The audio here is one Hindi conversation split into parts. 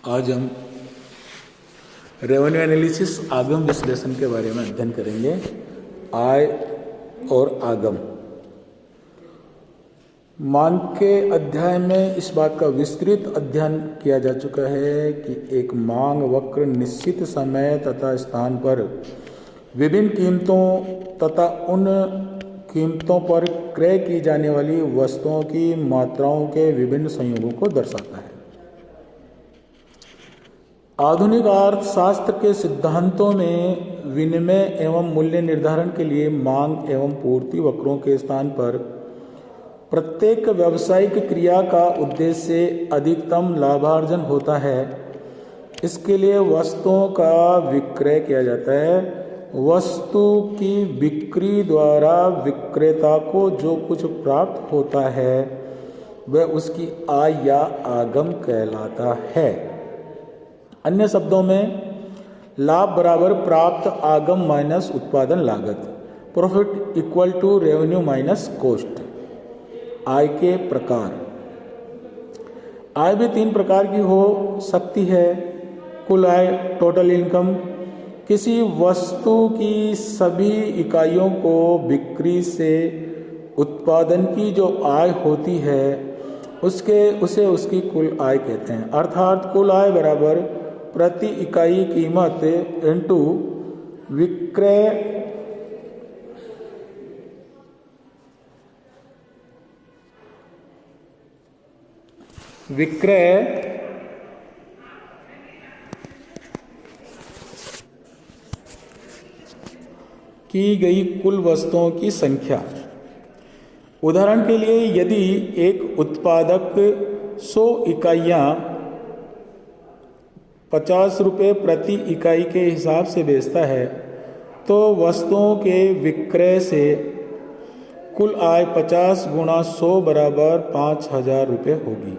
आज हम रेवेन्यू एनालिसिस आगम विश्लेषण के बारे में अध्ययन करेंगे। आय और आगम। मांग के अध्याय में इस बात का विस्तृत अध्ययन किया जा चुका है कि एक मांग वक्र निश्चित समय तथा स्थान पर विभिन्न कीमतों तथा उन कीमतों पर क्रय की जाने वाली वस्तुओं की मात्राओं के विभिन्न संयोगों को दर्शाता है। आधुनिक अर्थशास्त्र के सिद्धांतों में विनिमय एवं मूल्य निर्धारण के लिए मांग एवं पूर्ति वक्रों के स्थान पर प्रत्येक व्यावसायिक क्रिया का उद्देश्य अधिकतम लाभार्जन होता है। इसके लिए वस्तुओं का विक्रय किया जाता है। वस्तु की बिक्री द्वारा विक्रेता को जो कुछ प्राप्त होता है वह उसकी आय या आगम कहलाता है। अन्य शब्दों में लाभ बराबर प्राप्त आगम माइनस उत्पादन लागत, profit equal to revenue minus cost. आय के प्रकार। आय भी तीन प्रकार की हो सकती है। कुल आय, टोटल इनकम। किसी वस्तु की सभी इकाइयों को बिक्री से उत्पादन की जो आय होती है उसे उसकी कुल आय कहते हैं। अर्थात कुल आय बराबर प्रति इकाई कीमत इंटू विक्रय की गई कुल वस्तुओं की संख्या। उदाहरण के लिए यदि एक उत्पादक 100 इकाइयाँ 50 रुपये प्रति इकाई के हिसाब से बेचता है तो वस्तुओं के विक्रय से कुल आय 50 गुणा 100 बराबर 5,000 रुपये होगी।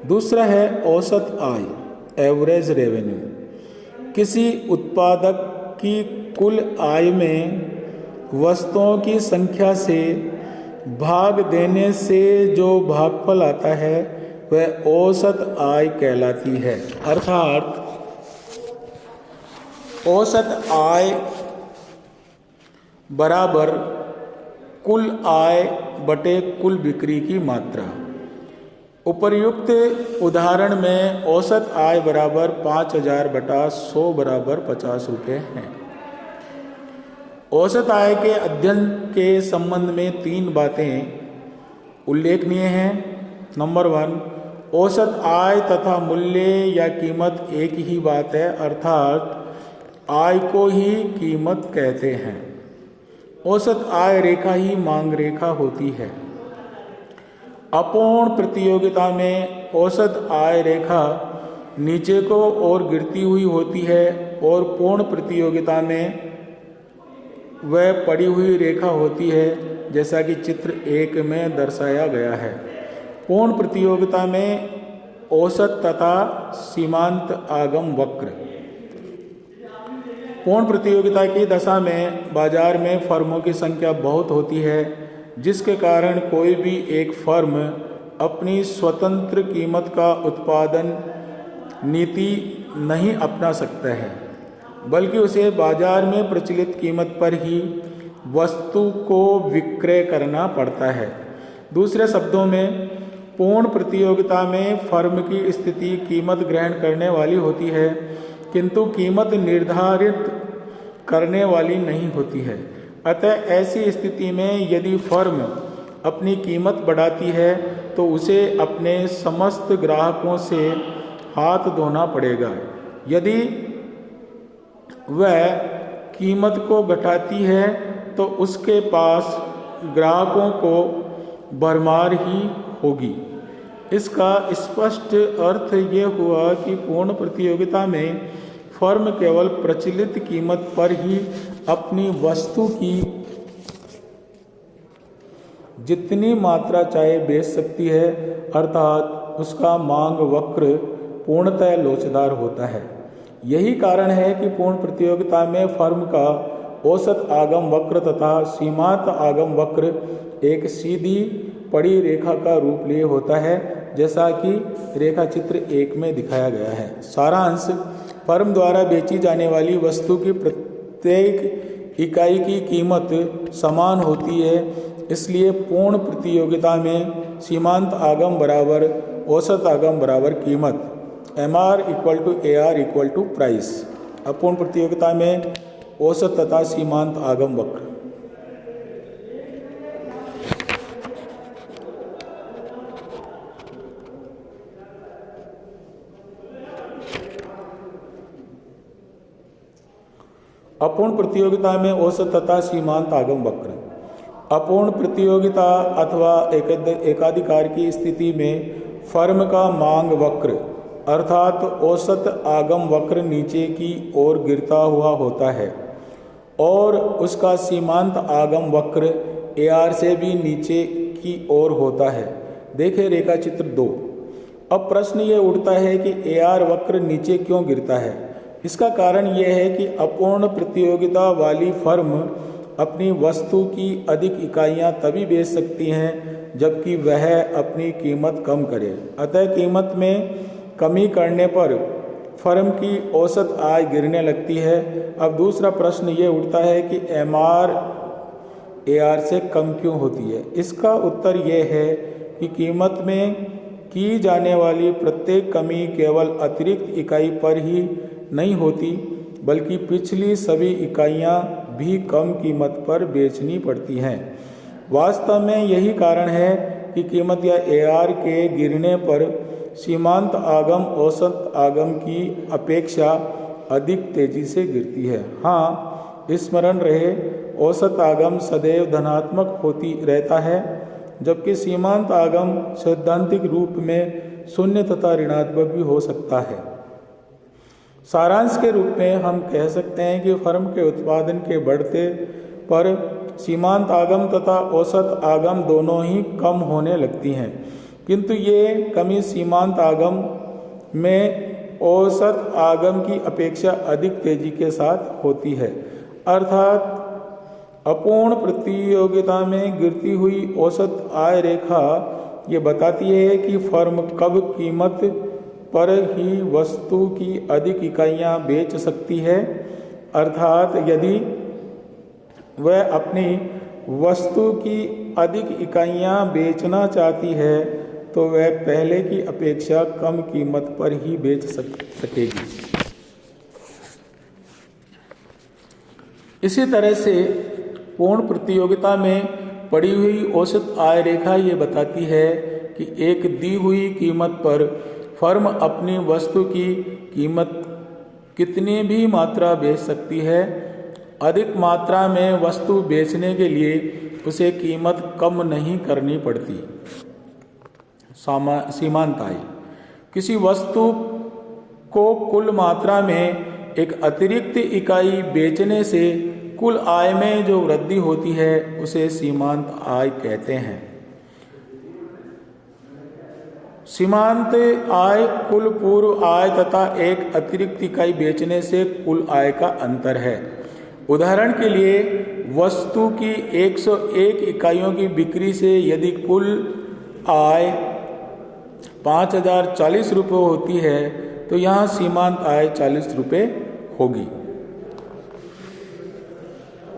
दूसरा है औसत आय, एवरेज रेवेन्यू। किसी उत्पादक की कुल आय में वस्तुओं की संख्या से भाग देने से जो भागफल आता है वह औसत आय कहलाती है। अर्थात औसत आय बराबर कुल आय बटे कुल बिक्री की मात्रा। उपर्युक्त उदाहरण में औसत आय बराबर 5,000 बटा 100 बराबर 50 रुपये है। औसत आय के अध्ययन के संबंध में तीन बातें उल्लेखनीय हैं। नंबर 1, औसत आय तथा मूल्य या कीमत एक ही बात है, अर्थात आय को ही कीमत कहते हैं। औसत आय रेखा ही मांग रेखा होती है। अपूर्ण प्रतियोगिता में औसत आय रेखा नीचे को ओर गिरती हुई होती है और पूर्ण प्रतियोगिता में वह पड़ी हुई रेखा होती है, जैसा कि चित्र 1 में दर्शाया गया है। पूर्ण प्रतियोगिता में औसत तथा सीमांत आगम वक्र। पूर्ण प्रतियोगिता की दशा में बाजार में फर्मों की संख्या बहुत होती है, जिसके कारण कोई भी एक फर्म अपनी स्वतंत्र कीमत का उत्पादन नीति नहीं अपना सकता है, बल्कि उसे बाजार में प्रचलित कीमत पर ही वस्तु को विक्रय करना पड़ता है। दूसरे शब्दों में पूर्ण प्रतियोगिता में फर्म की स्थिति कीमत ग्रहण करने वाली होती है, किंतु कीमत निर्धारित करने वाली नहीं होती है। अतः ऐसी स्थिति में यदि फर्म अपनी कीमत बढ़ाती है तो उसे अपने समस्त ग्राहकों से हाथ धोना पड़ेगा। यदि वह कीमत को घटाती है तो उसके पास ग्राहकों को भरमार ही होगी। इसका स्पष्ट अर्थ ये हुआ कि पूर्ण प्रतियोगिता में फर्म केवल प्रचलित कीमत पर ही अपनी वस्तु की जितनी मात्रा चाहे बेच सकती है, अर्थात उसका मांग वक्र पूर्णतः लोचदार होता है। यही कारण है कि पूर्ण प्रतियोगिता में फर्म का औसत आगम वक्र तथा सीमांत आगम वक्र एक सीधी पड़ी रेखा का रूप लिए होता है, जैसा कि रेखा चित्र 1 में दिखाया गया है। सारांश, फर्म द्वारा बेची जाने वाली वस्तु की प्रत्येक इकाई की कीमत समान होती है, इसलिए पूर्ण प्रतियोगिता में सीमांत आगम बराबर औसत आगम बराबर कीमत, MR = AR = प्राइस। अपूर्ण प्रतियोगिता में औसत तथा सीमांत आगम वक्र। अपूर्ण प्रतियोगिता में औसत तथा सीमांत आगम वक्र। अपूर्ण प्रतियोगिता अथवा एकाधिकार की स्थिति में फर्म का मांग वक्र अर्थात औसत आगम वक्र नीचे की ओर गिरता हुआ होता है और उसका सीमांत आगम वक्र AR से भी नीचे की ओर होता है। देखें रेखा चित्र 2। अब प्रश्न ये उठता है कि AR वक्र नीचे क्यों गिरता है। इसका कारण यह है कि अपूर्ण प्रतियोगिता वाली फर्म अपनी वस्तु की अधिक इकाइयां तभी बेच सकती हैं जबकि वह अपनी कीमत कम करे। अतः कीमत में कमी करने पर फर्म की औसत आय गिरने लगती है। अब दूसरा प्रश्न ये उठता है कि MR AR से कम क्यों होती है। इसका उत्तर यह है कि कीमत में की जाने वाली प्रत्येक कमी केवल अतिरिक्त इकाई पर ही नहीं होती बल्कि पिछली सभी इकाइयां भी कम कीमत पर बेचनी पड़ती हैं। वास्तव में यही कारण है कि कीमत या AR के गिरने पर सीमांत आगम औसत आगम की अपेक्षा अधिक तेजी से गिरती है। हाँ, स्मरण रहे, औसत आगम सदैव धनात्मक होती रहता है जबकि सीमांत आगम सैद्धांतिक रूप में शून्य तथा ऋणात्मक भी हो सकता है। सारांश के रूप में हम कह सकते हैं कि फर्म के उत्पादन के बढ़ते पर सीमांत आगम तथा औसत आगम दोनों ही कम होने लगती हैं, किंतु ये कमी सीमांत आगम में औसत आगम की अपेक्षा अधिक तेजी के साथ होती है। अर्थात अपूर्ण प्रतियोगिता में गिरती हुई औसत आय रेखा ये बताती है कि फर्म कब कीमत पर ही वस्तु की अधिक इकाइयां बेच सकती है। अर्थात यदि वह अपनी वस्तु की अधिक इकाइयां बेचना चाहती है तो वह पहले की अपेक्षा कम कीमत पर ही बेच सकेगी। इसी तरह से पूर्ण प्रतियोगिता में पड़ी हुई औसत आय रेखा ये बताती है कि एक दी हुई कीमत पर फर्म अपनी वस्तु की कीमत कितनी भी मात्रा बेच सकती है। अधिक मात्रा में वस्तु बेचने के लिए उसे कीमत कम नहीं करनी पड़ती। सीमांत आय, किसी वस्तु को कुल मात्रा में एक अतिरिक्त इकाई बेचने से कुल आय में जो वृद्धि होती है उसे सीमांत आय कहते हैं। सीमांत आय कुल पूर्व आय तथा एक अतिरिक्त इकाई बेचने से कुल आय का अंतर है। उदाहरण के लिए वस्तु की 101 इकाइयों की बिक्री से यदि कुल आय 5040 रुपये होती है तो यहाँ सीमांत आय 40 रुपये होगी।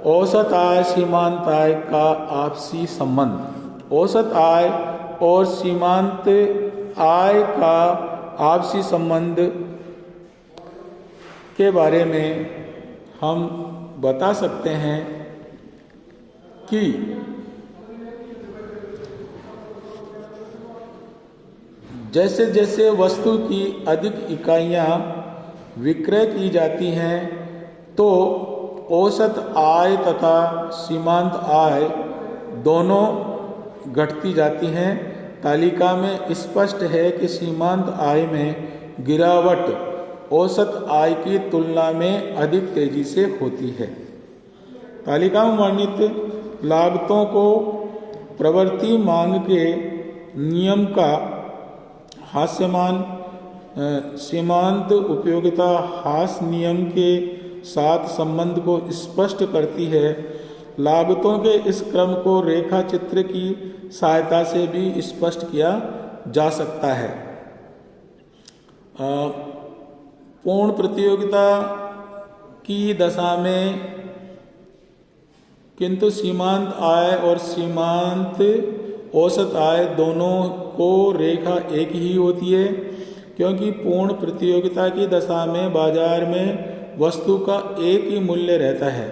औसत आय सीमांत आय का आपसी संबंध। औसत आय और सीमांत आय का आपसी संबंध के बारे में हम बता सकते हैं कि जैसे जैसे वस्तु की अधिक इकाइयां विक्रय की जाती हैं तो औसत आय तथा सीमांत आय दोनों घटती जाती हैं। तालिका में स्पष्ट है कि सीमांत आय में गिरावट औसत आय की तुलना में अधिक तेजी से होती है। तालिका में वर्णित लागतों को प्रवृत्ति मांग के नियम का हास्यमान सीमांत उपयोगिता हास नियम के साथ संबंध को स्पष्ट करती है। लागतों के इस क्रम को रेखा चित्र की सहायता से भी स्पष्ट किया जा सकता है। पूर्ण प्रतियोगिता की दशा में किंतु सीमांत आय और सीमांत औसत आय दोनों को रेखा एक ही होती है, क्योंकि पूर्ण प्रतियोगिता की दशा में बाजार में वस्तु का एक ही मूल्य रहता है।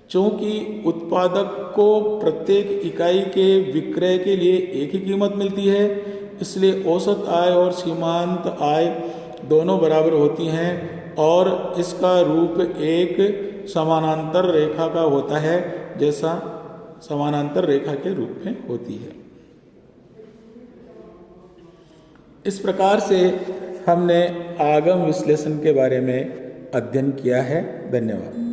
चूँकि उत्पादक को प्रत्येक इकाई के विक्रय के लिए एक ही कीमत मिलती है, इसलिए औसत आय और सीमांत आय दोनों बराबर होती हैं और इसका रूप एक समानांतर रेखा का होता है, जैसा समानांतर रेखा के रूप में होती है। इस प्रकार से हमने आगम विश्लेषण के बारे में अध्ययन किया है। धन्यवाद।